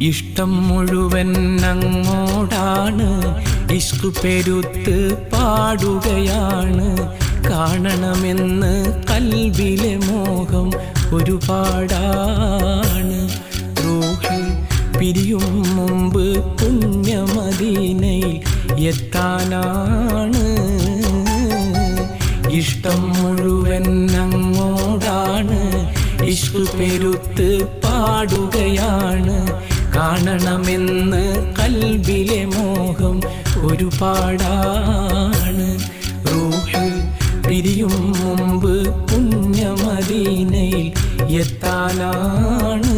ഇഷ്ടം മുഴുവൻ അങ്ങോടാണ്, ഇഷ്ക് പെരുത്ത് പാടുകയാണ്. കാണണമെന്ന് കൽബിലെ മോഹം ഒരുപാടാണ്. റൂഹ് പിരിയും മുമ്പ് പുണ്യമദീനയിൽ എത്താനാണ്. ഇഷ്ടം മുഴുവൻ അങ്ങോടാണ്, ഇഷ്ക് പെരുത്ത് പാടുകയാണ്. കാണണമെന്ന് കൽബിലെ മോഹം ഒരുപാടാണ്. റൂഹ് പിരിയും മുമ്പ് പുണ്യമദീനയിൽ എത്താനാണ്.